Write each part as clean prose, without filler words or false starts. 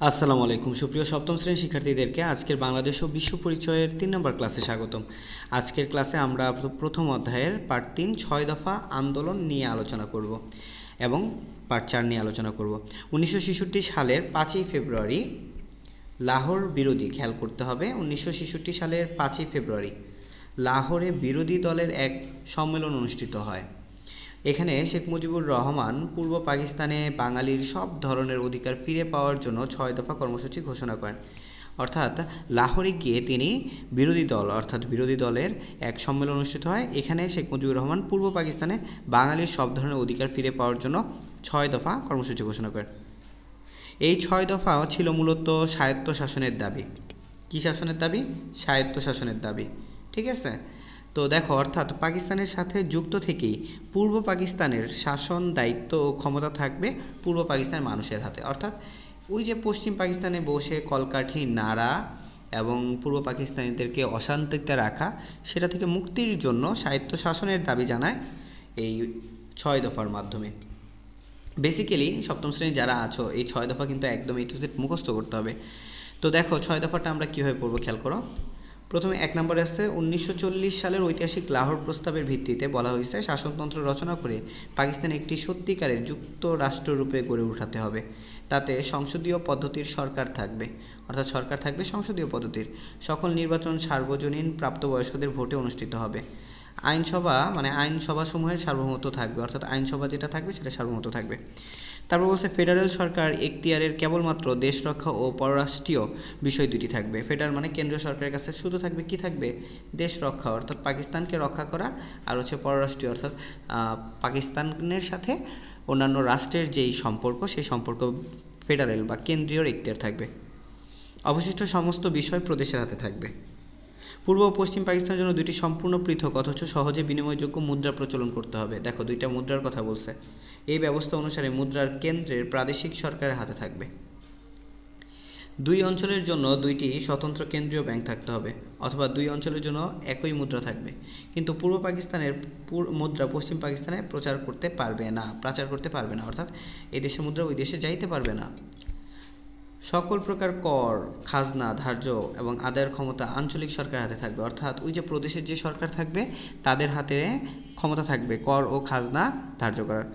আসসালামু আলাইকুম সুপ্রিয় সপ্তম শ্রেণীর শিক্ষার্থীদেরকে আজকের বাংলাদেশ ও বিশ্ব পরিচয়ের 3 নম্বর ক্লাসে স্বাগতম। আজকের ক্লাসে আমরা প্রথম অধ্যায়ের পার্ট 3 6 দফা আন্দোলন নিয়ে আলোচনা করব এবং পার্ট 4 নিয়ে আলোচনা করব। 1966 সালের 5ই ফেব্রুয়ারি লাহোর বিরোধী, খেয়াল করতে হবে, 1966 সালের 5ই ফেব্রুয়ারি লাহোরে বিরোধী দলের এক সম্মেলন অনুষ্ঠিত হয়। এখানে শেখ মুজিবুর রহমান পূর্ব পাকিস্তানে বাঙালির সব ধরনের অধিকার ফিরে পাওয়ার জন্য 6 দফা কর্মসূচি ঘোষণা করেন। অর্থাৎ লাহোরে গিয়ে তিনি বিরোধী দলের এক সম্মেলন অনুষ্ঠিত হয়। এখানে শেখ মুজিবুর রহমান পূর্ব পাকিস্তানে বাঙালির সব ধরনের অধিকার ফিরে পাওয়ার জন্য 6 দফা কর্মসূচি ঘোষণা করেন। এই 6 দফা ছিল মূলত স্বায়ত্তশাসনের দাবি। কী শাসনের দাবি? স্বায়ত্তশাসনের দাবি। ঠিক আছে? তো দেখো, অর্থাৎ পাকিস্তানের সাথে যুক্ত থেকেই পূর্ব পাকিস্তানের শাসন, দায়িত্ব ও ক্ষমতা থাকবে পূর্ব পাকিস্তানের মানুষের হাতে। অর্থাৎ ওই যে পশ্চিম পাকিস্তানে বসে কলকাঠি নাড়া এবং পূর্ব পাকিস্তানিদেরকে অশান্তিতে রাখা, সেটা থেকে মুক্তির জন্য স্বায়ত্তশাসনের দাবি জানায় এই 6 দফার মাধ্যমে। বেসিক্যালি সপ্তম শ্রেণী যারা আছো, এই 6 দফা কিন্তু একদম A to Z মুখস্থ করতে হবে। তো দেখো 6 দফাটা আমরা কীভাবে পড়বো, খেয়াল করো। প্রথমে 1 নম্বরে আছে 1940 সালের ঐতিহাসিক লাহোর প্রস্তাবের ভিত্তিতে বলা হয়েছে শাসনতন্ত্র রচনা করে পাকিস্তান একটি সত্যিকারের যুক্ত রাষ্ট্ররূপে গড়ে উঠাতে হবে। তাতে সংসদীয় পদ্ধতির সরকার থাকবে, অর্থাৎ সরকার থাকবে সংসদীয় পদ্ধতির। সকল নির্বাচন সার্বজনীন প্রাপ্তবয়স্কদের ভোটে অনুষ্ঠিত হবে। আইনসভাসমূহের সার্বভৌমত্ব থাকবে, অর্থাৎ আইনসভা যেটা থাকবে সেটা সার্বভৌমত্ব থাকবে। তারপর বলছে ফেডারেল সরকার এখতিয়ারের কেবলমাত্র দেশ রক্ষা ও পররাষ্ট্রীয় বিষয় দুটি থাকবে। ফেডারেল মানে কেন্দ্রীয় সরকারের কাছে শুধু থাকবে কি থাকবে? দেশ রক্ষা, অর্থাৎ পাকিস্তানকে রক্ষা করা, আর হচ্ছে পররাষ্ট্রীয়, অর্থাৎ পাকিস্তানের সাথে অন্যান্য রাষ্ট্রের যেই সম্পর্ক, সেই সম্পর্ক ফেডারেল বা কেন্দ্রীয় এখতিয়ার থাকবে। অবশিষ্ট সমস্ত বিষয় প্রদেশের হাতে থাকবে। পূর্ব ও পশ্চিম পাকিস্তানের জন্য দুটি সম্পূর্ণ পৃথক অথচ সহজে বিনিময়যোগ্য মুদ্রা প্রচলন করতে হবে। দেখো, দুইটা মুদ্রার কথা বলছে। এই ব্যবস্থা অনুসারে মুদ্রার কেন্দ্রের প্রাদেশিক সরকারের হাতে থাকবে। দুই অঞ্চলের জন্য দুইটি স্বতন্ত্র কেন্দ্রীয় ব্যাংক থাকতে হবে, অথবা দুই অঞ্চলের জন্য একই মুদ্রা থাকবে। কিন্তু পূর্ব পাকিস্তানের মুদ্রা পশ্চিম পাকিস্তানে পাচার করতে পারবে না, অর্থাৎ এই দেশের মুদ্রা ওই দেশে যাইতে পারবে না। সকল প্রকার কর, খাজনা, ধার্য এবং আদায়ের ক্ষমতা আঞ্চলিক সরকারের হাতে থাকবে, অর্থাৎ ওই যে প্রদেশের যে সরকার থাকবে তাদের হাতে ক্ষমতা থাকবে কর ও খাজনা ধার্য করার।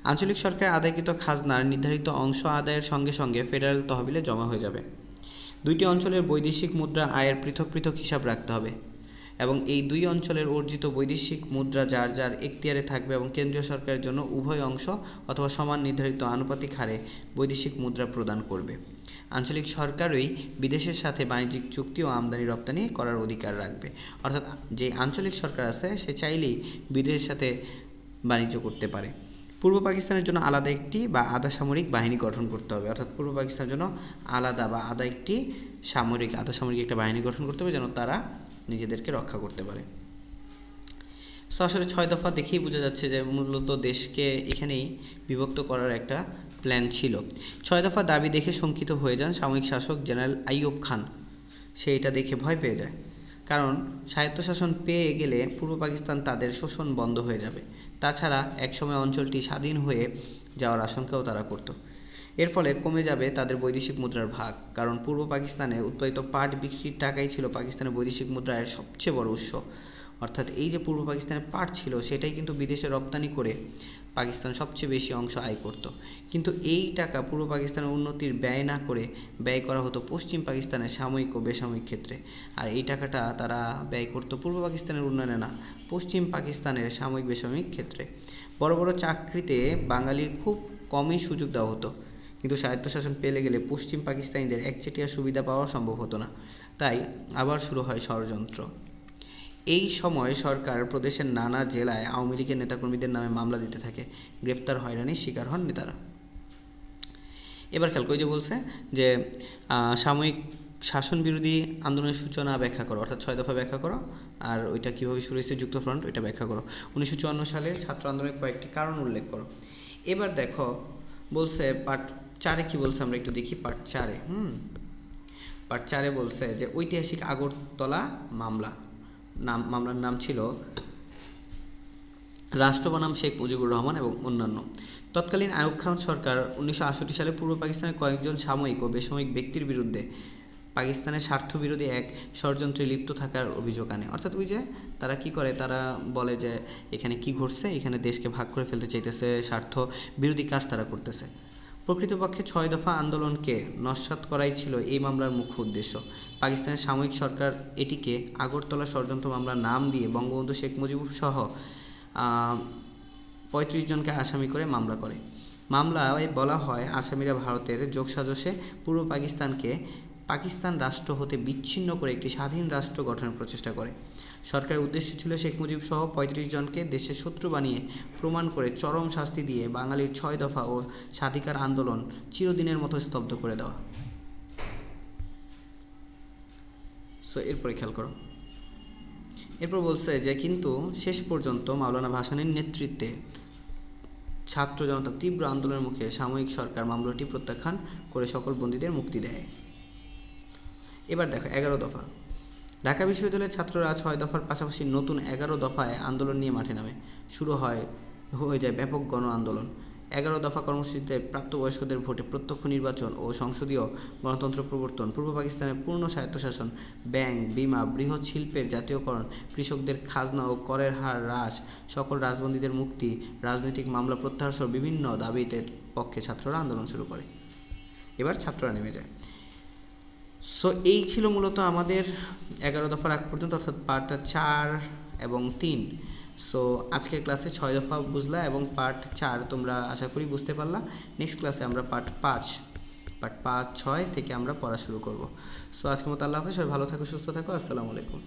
আঞ্চলিক সরকারের আদায়কৃত খাজনার নির্ধারিত অংশ আদায়ের সঙ্গে সঙ্গে ফেডারেল তহবিলে জমা হয়ে যাবে। দুইটি অঞ্চলের বৈদেশিক মুদ্রা আয়ের পৃথক পৃথক হিসাব রাখতে হবে এবং এই দুই অঞ্চলের অর্জিত বৈদেশিক মুদ্রা যার যার এখতিয়ারে থাকবে এবং কেন্দ্রীয় সরকারের জন্য উভয় অংশ অথবা সমান নির্ধারিত আনুপাতিক হারে বৈদেশিক মুদ্রা প্রদান করবে। আঞ্চলিক সরকারই বিদেশের সাথে বাণিজ্যিক চুক্তি ও আমদানি রপ্তানি করার অধিকার রাখবে, অর্থাৎ যে আঞ্চলিক সরকার আছে সে চাইলেই বিদেশের সাথে বাণিজ্য করতে পারে। পূর্ব পাকিস্তানের জন্য আলাদা একটি বা আধা সামরিক বাহিনী গঠন করতে হবে, অর্থাৎ পূর্ব পাকিস্তানের জন্য আলাদা বা আধা সামরিক একটা বাহিনী গঠন করতে হবে যেন তারা নিজেদেরকে রক্ষা করতে পারে। সো আসলে 6 দফা দেখেই বোঝা যাচ্ছে যে মূলত দেশকে এখানেই বিভক্ত করার একটা প্ল্যান ছিল। 6 দফা দাবি দেখে শঙ্কিত হয়ে যান সামরিক শাসক জেনারেল আইয়ুব খান। সে এটা দেখে ভয় পেয়ে যায়, কারণ স্বায়ত্তশাসন পেয়ে গেলে পূর্ব পাকিস্তান তাদের শোষণ বন্ধ হয়ে যাবে। তাছাড়া একসময় অঞ্চলটি স্বাধীন হয়ে যাওয়ার আশঙ্কাও তারা করত। এর ফলে কমে যাবে তাদের বৈদেশিক মুদ্রার ভাগ, কারণ পূর্ব পাকিস্তানে উৎপাদিত পাট বিক্রির টাকাই ছিল পাকিস্তানের বৈদেশিক মুদ্রার সবচেয়ে বড় উৎস। অর্থাৎ এই যে পূর্ব পাকিস্তানের পাট ছিল সেটাই কিন্তু বিদেশে রপ্তানি করে পাকিস্তান সবচেয়ে বেশি অংশ আয় করত। কিন্তু এই টাকা পূর্ব পাকিস্তানের উন্নতির ব্যয় না করে ব্যয় করা হতো পশ্চিম পাকিস্তানের সাময়িক ও বেসাময়িক ক্ষেত্রে। আর এই টাকাটা তারা ব্যয় করতো পূর্ব পাকিস্তানের উন্নয়নে না, পশ্চিম পাকিস্তানের সাময়িক বেসাময়িক ক্ষেত্রে। বড় বড় চাকরিতে বাঙালির খুব কমই সুযোগ দেওয়া হতো, কিন্তু স্বায়ত্তশাসন পেলে গেলে পশ্চিম পাকিস্তানিদের একচেটিয়া সুবিধা পাওয়া সম্ভব হতো না। তাই আবার শুরু হয় ষড়যন্ত্র। এই সময় সরকার প্রদেশের নানা জেলায় আওয়ামী লীগের নেতাকর্মীদের নামে মামলা দিতে থাকে, গ্রেফতার হয়রানির শিকার হন নেতারা। এবার খেয়াল করে যে বলছে যে সাময়িক শাসন বিরোধী আন্দোলনের সূচনা ব্যাখ্যা করো, অর্থাৎ 6 দফা ব্যাখ্যা করো, আর ওইটা কীভাবে শুরু হয়েছে যুক্তফ্রন্ট ওইটা ব্যাখ্যা করো। 1954 সালের ছাত্র আন্দোলনের কয়েকটি কারণ উল্লেখ করো। এবার দেখো বলছে পার্ট 4-এ কী বলছে আমরা একটু দেখি। পার্ট 4-এ বলছে যে ঐতিহাসিক আগরতলা মামলার নাম ছিল রাষ্ট্র বনাম শেখ মুজিবুর রহমান এবং অন্যান্য। তৎকালীন আইয়ুব খান সরকার 1968 সালে পূর্ব পাকিস্তানের কয়েকজন সাময়িক ও বেসামরিক ব্যক্তির বিরুদ্ধে পাকিস্তানের স্বার্থবিরোধী এক ষড়যন্ত্রে লিপ্ত থাকার অভিযোগ আনে। অর্থাৎ ওই যে তারা কি করে, তারা বলে যে এখানে কি ঘটছে, এখানে দেশকে ভাগ করে ফেলতে চাইতেছে, স্বার্থ বিরোধী কাজ তারা করতেছে। প্রকৃতপক্ষে 6 দফা আন্দোলনকে নস্যাৎ করাই ছিল এই মামলার মুখ্য উদ্দেশ্য। পাকিস্তানের সাময়িক সরকার এটিকে আগরতলা ষড়যন্ত্র মামলার নাম দিয়ে বঙ্গবন্ধু শেখ মুজিবুর সহ 35 জনকে আসামি করে মামলা করে। মামলায় বলা হয়, আসামিরা ভারতের যোগসাজশে পূর্ব পাকিস্তানকে পাকিস্তান রাষ্ট্র হতে বিচ্ছিন্ন করে একটি স্বাধীন রাষ্ট্র গঠনের প্রচেষ্টা করে। সরকারের উদ্দেশ্য ছিল শেখ মুজিব সহ 35 জনকে দেশের শত্রু বানিয়ে প্রমাণ করে চরম শাস্তি দিয়ে বাঙালির 6 দফা ও স্বাধিকার আন্দোলন চিরদিনের মতো স্তব্ধ করে দেওয়া। এরপরে খেয়াল করো, এরপর বলছে যে কিন্তু শেষ পর্যন্ত মাওলানা ভাসানীর নেতৃত্বে ছাত্র জনতা তীব্র আন্দোলনের মুখে সাময়িক সরকার মামলাটি প্রত্যাখ্যান করে সকল বন্দীদের মুক্তি দেয়। এবার দেখো 11 দফা। ঢাকা বিশ্ববিদ্যালয়ের ছাত্ররা 6 দফার পাশাপাশি নতুন 11 দফায় আন্দোলন নিয়ে মাঠে নামে। শুরু হয়ে যায় ব্যাপক গণ আন্দোলন। 11 দফা কর্মসূচিতে প্রাপ্তবয়স্কদের ভোটে প্রত্যক্ষ নির্বাচন ও সংসদীয় গণতন্ত্র প্রবর্তন, পূর্ব পাকিস্তানের পূর্ণ স্বায়ত্তশাসন, ব্যাংক, বিমা, বৃহৎ শিল্পের জাতীয়করণ, কৃষকদের খাজনা ও করের হার হ্রাস, সকল রাজবন্দীদের মুক্তি, রাজনৈতিক মামলা প্রত্যাহার সহ বিভিন্ন দাবিতে পক্ষে ছাত্ররা আন্দোলন শুরু করে। এবার ছাত্ররা নেমে যায়। এই ছিল মূলত আমাদের 11 দফার আগ পর্যন্ত, অর্থাৎ পার্ট 4 এবং 3। আজকের ক্লাসে 6 দফা বুঝলা এবং পার্ট 4 তোমরা আশা করি বুঝতে পারলা। নেক্সট ক্লাসে আমরা পার্ট 5, 6 থেকে আমরা পড়া শুরু করব। আজকের মতো আল্লাহ হাফেজ, সবাই ভালো থাকো, সুস্থ থাকো, আসসালামু আলাইকুম।